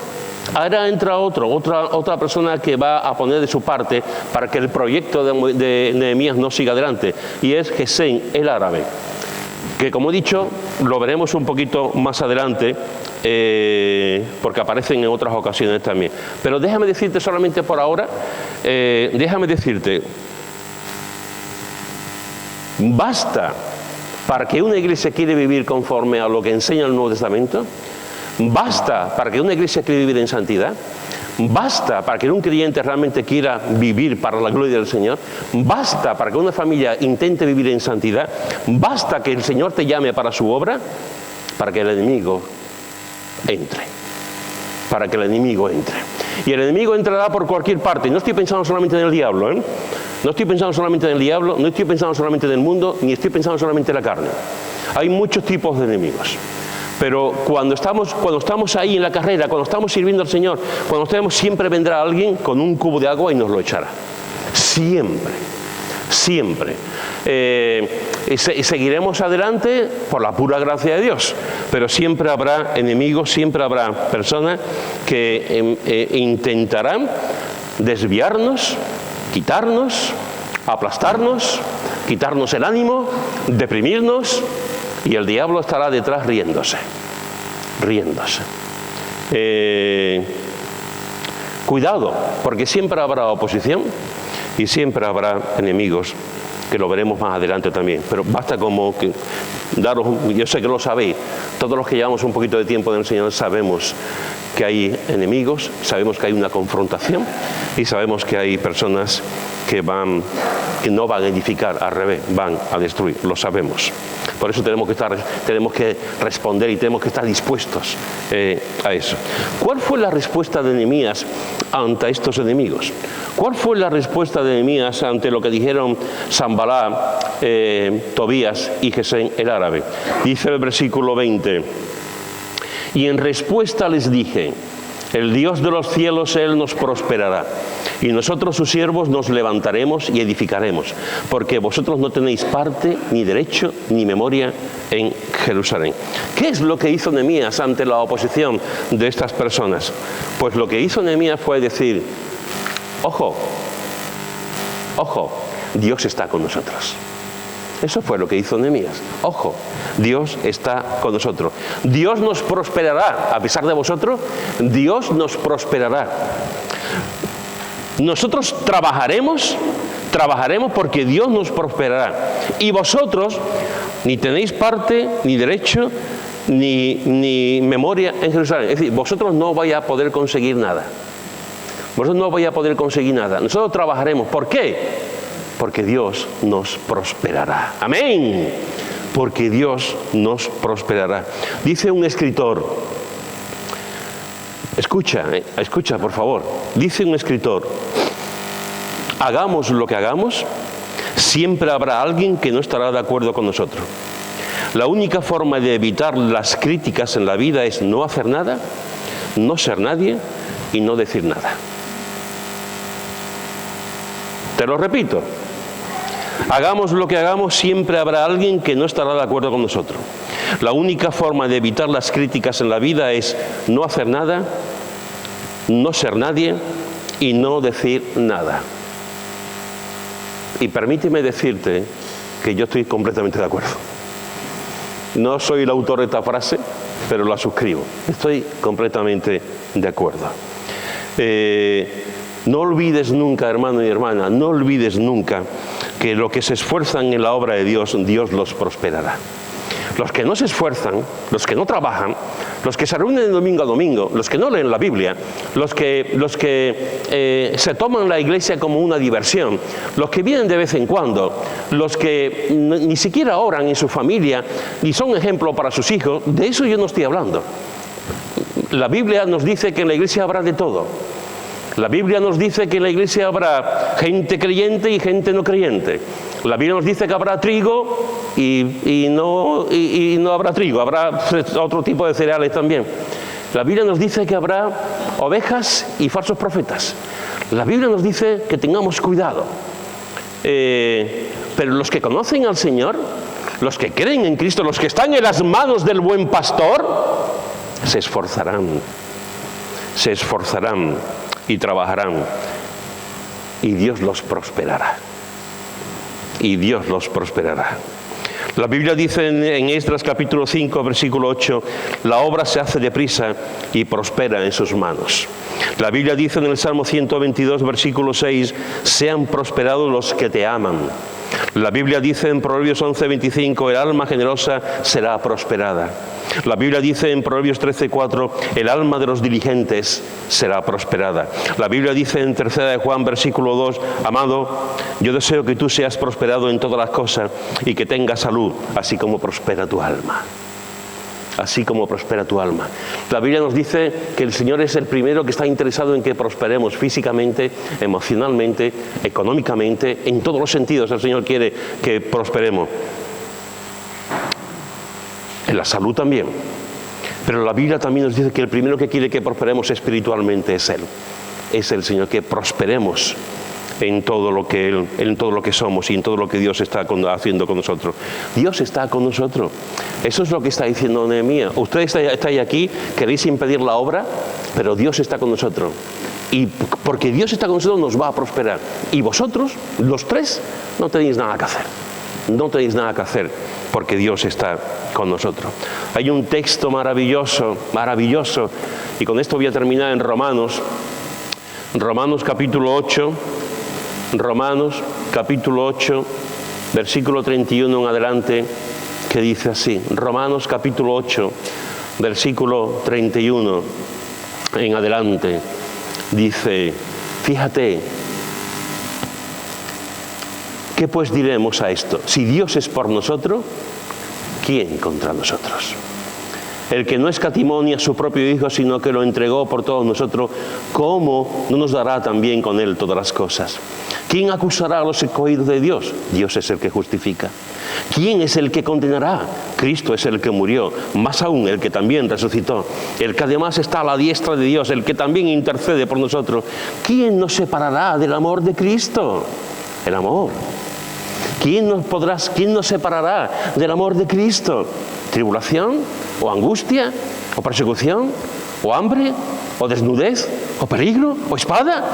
Ahora entra otra persona que va a poner de su parte para que el proyecto de Nehemías no siga adelante, y es Gesén el árabe, que, como he dicho, lo veremos un poquito más adelante, porque aparecen en otras ocasiones también. Pero déjame decirte solamente por ahora, basta para que una iglesia quiera vivir conforme a lo que enseña el Nuevo Testamento. Basta para que una iglesia quiera vivir en santidad. Basta para que un creyente realmente quiera vivir para la gloria del Señor. Basta para que una familia intente vivir en santidad. Basta que el Señor te llame para su obra, para que el enemigo entre. Para que el enemigo entre. Y el enemigo entrará por cualquier parte. No estoy pensando solamente en el diablo, No estoy pensando solamente en el diablo, no estoy pensando solamente en el mundo, ni estoy pensando solamente en la carne. Hay muchos tipos de enemigos. Pero cuando estamos ahí en la carrera, cuando estamos sirviendo al Señor, siempre vendrá alguien con un cubo de agua y nos lo echará. Siempre, siempre. Y seguiremos adelante por la pura gracia de Dios, pero siempre habrá enemigos, siempre habrá personas que intentarán desviarnos, quitarnos, aplastarnos, quitarnos el ánimo, deprimirnos. Y el diablo estará detrás riéndose. Cuidado, porque siempre habrá oposición y siempre habrá enemigos, que lo veremos más adelante también. Pero basta como que daros, yo sé que lo sabéis, todos los que llevamos un poquito de tiempo en el Señor sabemos que hay enemigos, sabemos que hay una confrontación y sabemos que hay personas que no van a edificar, al revés, van a destruir, lo sabemos. Por eso tenemos que responder y tenemos que estar dispuestos a eso. ¿Cuál fue la respuesta de Nehemías ante estos enemigos? ¿Cuál fue la respuesta de Nehemías ante lo que dijeron Sanbalat, Tobías y Gesén el árabe? Dice el versículo 20: y en respuesta les dije: el Dios de los cielos, Él nos prosperará, y nosotros sus siervos nos levantaremos y edificaremos, porque vosotros no tenéis parte, ni derecho, ni memoria en Jerusalén. ¿Qué es lo que hizo Nehemías ante la oposición de estas personas? Pues lo que hizo Nehemías fue decir: ojo, Dios está con nosotros. Eso fue lo que hizo Nehemías. Ojo, Dios está con nosotros. Dios nos prosperará. A pesar de vosotros, Dios nos prosperará. Nosotros trabajaremos trabajaremos porque Dios nos prosperará. Y vosotros ni tenéis parte, ni derecho, ni memoria en Jerusalén. Es decir, vosotros no vais a poder conseguir nada. Vosotros no vais a poder conseguir nada. Nosotros trabajaremos. ¿Por qué? Porque Dios nos prosperará. Amén. Porque Dios nos prosperará. Dice un escritor, escucha por favor, dice un escritor, hagamos lo que hagamos, siempre habrá alguien que no estará de acuerdo con nosotros. La única forma de evitar las críticas en la vida es no hacer nada, no ser nadie y no decir nada. Te lo repito. Hagamos lo que hagamos, siempre habrá alguien que no estará de acuerdo con nosotros. La única forma de evitar las críticas en la vida es no hacer nada, no ser nadie y no decir nada. Y permíteme decirte que yo estoy completamente de acuerdo. No soy el autor de esta frase, pero la suscribo. Estoy completamente de acuerdo. No olvides nunca, hermano y hermana, no olvides nunca que los que se esfuerzan en la obra de Dios, Dios los prosperará. Los que no se esfuerzan, los que no trabajan, los que se reúnen de domingo a domingo, los que no leen la Biblia, los que se toman la iglesia como una diversión, los que vienen de vez en cuando, los que ni siquiera oran en su familia, ni son ejemplo para sus hijos, de eso yo no estoy hablando. La Biblia nos dice que en la iglesia habrá de todo. La Biblia nos dice que en la iglesia habrá gente creyente y gente no creyente. La Biblia nos dice que habrá trigo y no habrá trigo, habrá otro tipo de cereales también. La Biblia nos dice que habrá ovejas y falsos profetas. La Biblia nos dice que tengamos cuidado. Pero los que conocen al Señor, los que creen en Cristo, los que están en las manos del buen pastor, se esforzarán y trabajarán, y Dios los prosperará. Y Dios los prosperará. La Biblia dice en Esdras capítulo 5, versículo 8, la obra se hace deprisa y prospera en sus manos. La Biblia dice en el Salmo 122, versículo 6, sean prosperados los que te aman. La Biblia dice en Proverbios 11, 25, el alma generosa será prosperada. La Biblia dice en Proverbios 13, 4, el alma de los diligentes será prosperada. La Biblia dice en 3 de Juan, versículo 2, amado, yo deseo que tú seas prosperado en todas las cosas y que tengas salud, así como prospera tu alma. Así como prospera tu alma. La Biblia nos dice que el Señor es el primero que está interesado en que prosperemos físicamente, emocionalmente, económicamente, en todos los sentidos. El Señor quiere que prosperemos. En la salud también. Pero la Biblia también nos dice que el primero que quiere que prosperemos espiritualmente es Él. Es el Señor, que prosperemos en todo lo que somos y en todo lo que Dios está haciendo con nosotros. Dios está con nosotros. Eso es lo que está diciendo Nehemías. Ustedes estáis aquí, queréis impedir la obra, pero Dios está con nosotros. Y porque Dios está con nosotros nos va a prosperar. Y vosotros, los tres, no tenéis nada que hacer. No tenéis nada que hacer porque Dios está con nosotros. Hay un texto maravilloso, maravilloso, y con esto voy a terminar en Romanos capítulo 8, Romanos capítulo 8, versículo 31 en adelante, que dice así, Romanos capítulo 8, versículo 31 en adelante, dice, fíjate, ¿qué pues diremos a esto? Si Dios es por nosotros, ¿quién contra nosotros? El que no escatimó ni a su propio Hijo, sino que lo entregó por todos nosotros, ¿cómo no nos dará también con Él todas las cosas? ¿Quién acusará a los escogidos de Dios? Dios es el que justifica. ¿Quién es el que condenará? Cristo es el que murió, más aún el que también resucitó, el que además está a la diestra de Dios, el que también intercede por nosotros. ¿Quién nos separará del amor de Cristo? El amor. ¿Quién nos separará del amor de Cristo? ¿Tribulación? ¿O angustia? ¿O persecución? ¿O hambre? ¿O desnudez? ¿O peligro? ¿O espada?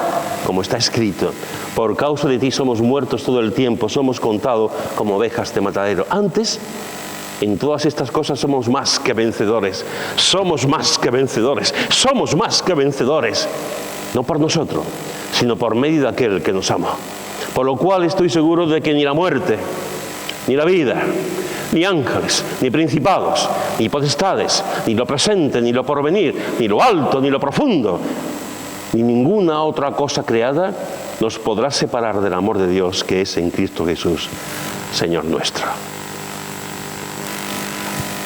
Como está escrito, por causa de ti somos muertos todo el tiempo, somos contados como ovejas de matadero. Antes, en todas estas cosas somos más que vencedores. Somos más que vencedores. Somos más que vencedores. No por nosotros, sino por medio de aquel que nos amó. Por lo cual estoy seguro de que ni la muerte, ni la vida, ni ángeles, ni principados, ni potestades, ni lo presente, ni lo porvenir, ni lo alto, ni lo profundo, ni ninguna otra cosa creada nos podrá separar del amor de Dios que es en Cristo Jesús, Señor nuestro.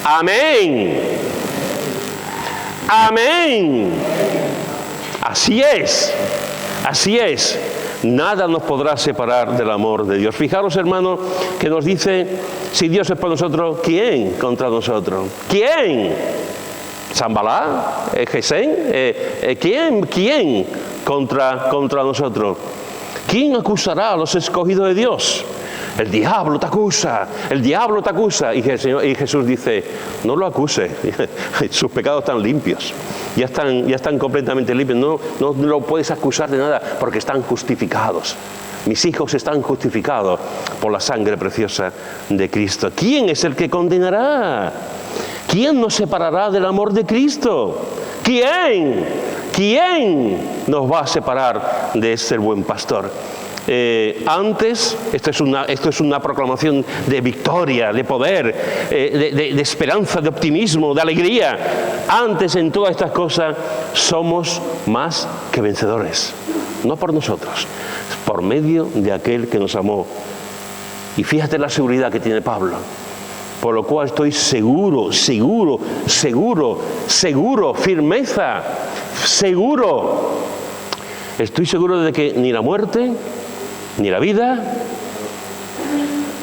Amén. Amén. Así es. Así es. Nada nos podrá separar del amor de Dios. Fijaros, hermano, que nos dice, si Dios es por nosotros, ¿quién contra nosotros? ¿Quién? ¿Zambalá? ¿Gesén? ¿Quién contra nosotros? ¿Quién acusará a los escogidos de Dios? El diablo te acusa, el diablo te acusa. Y Jesús dice, no lo acuse, sus pecados están limpios, ya están completamente limpios, no lo puedes acusar de nada porque están justificados. Mis hijos están justificados por la sangre preciosa de Cristo. ¿Quién es el que condenará? ¿Quién nos separará del amor de Cristo? ¿Quién? ¿Quién nos va a separar de ser buen pastor? Antes, esto es una proclamación de victoria, de poder, de esperanza, de optimismo, de alegría. Antes, en todas estas cosas, somos más que vencedores. No por nosotros, por medio de aquel que nos amó. Y fíjate la seguridad que tiene Pablo. Por lo cual estoy seguro, firmeza, seguro. Estoy seguro de que ni la muerte, ni la vida,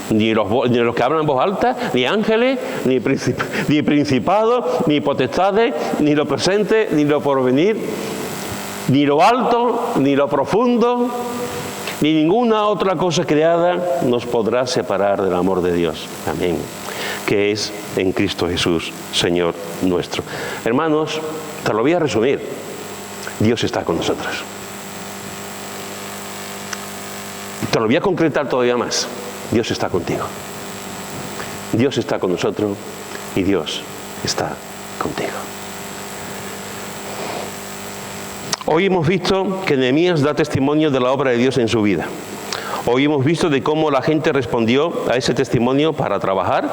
ni los que hablan en voz alta, ni ángeles, ni principados, ni potestades, ni lo presente, ni lo porvenir, ni lo alto, ni lo profundo, ni ninguna otra cosa creada nos podrá separar del amor de Dios. Amén. Que es en Cristo Jesús, Señor nuestro. Hermanos, te lo voy a resumir. Dios está con nosotros. Te lo voy a concretar todavía más. Dios está contigo. Dios está con nosotros y Dios está contigo. Hoy hemos visto que Nehemías da testimonio de la obra de Dios en su vida. Hoy hemos visto de cómo la gente respondió a ese testimonio para trabajar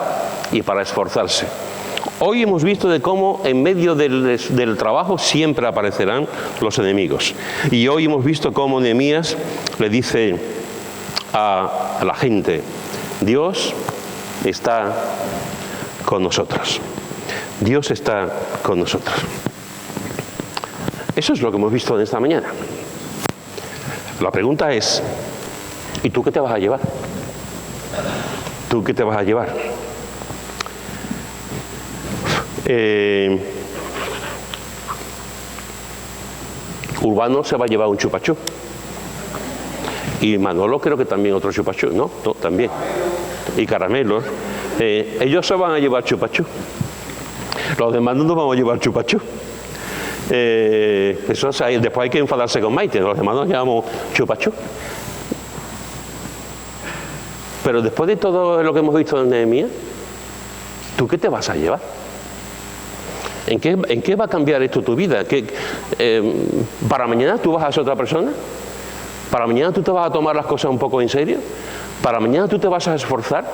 y para esforzarse. Hoy hemos visto de cómo en medio del trabajo siempre aparecerán los enemigos. Y hoy hemos visto cómo Nehemías le dice a la gente, Dios está con nosotros. Dios está con nosotros. Eso es lo que hemos visto en esta mañana. La pregunta es, ¿y tú qué te vas a llevar? ¿Tú qué te vas a llevar? Urbano se va a llevar un chupachú. Y Manolo creo que también otro chupachú, ¿no? No, también. Y caramelos. Ellos se van a llevar chupachú. Los demás no nos vamos a llevar chupachú. Después hay que enfadarse con Maite. Los demás nos llevamos chupachú. Pero después de todo lo que hemos visto en Nehemías, ¿tú qué te vas a llevar? ¿En qué va a cambiar esto tu vida? ¿Para mañana tú vas a ser otra persona? ¿Para mañana tú te vas a tomar las cosas un poco en serio? ¿Para mañana tú te vas a esforzar?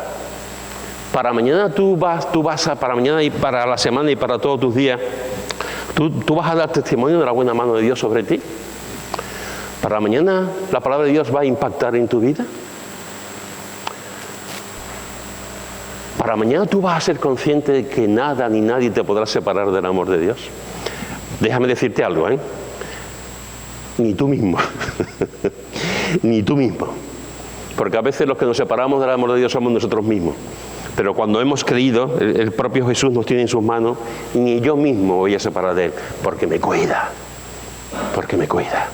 ¿Para mañana para mañana y para la semana y para todos tus días, tú vas a dar testimonio de la buena mano de Dios sobre ti? ¿Para mañana la palabra de Dios va a impactar en tu vida? ¿Para mañana tú vas a ser consciente de que nada ni nadie te podrá separar del amor de Dios? Déjame decirte algo, Ni tú mismo. Ni tú mismo. Porque a veces los que nos separamos del amor de Dios somos nosotros mismos. Pero cuando hemos creído, el propio Jesús nos tiene en sus manos, ni yo mismo voy a separar de Él, porque me cuida. Porque me cuida.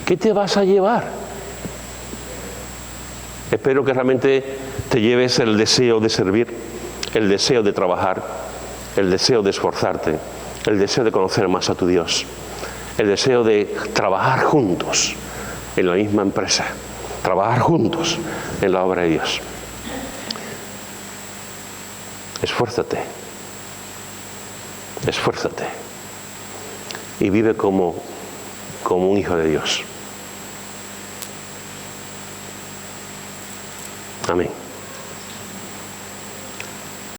¿Qué te vas a llevar? Espero que realmente te lleves el deseo de servir, el deseo de trabajar, el deseo de esforzarte, el deseo de conocer más a tu Dios, el deseo de trabajar juntos en la misma empresa, trabajar juntos en la obra de Dios. Esfuérzate, esfuérzate y vive como un hijo de Dios. Amén.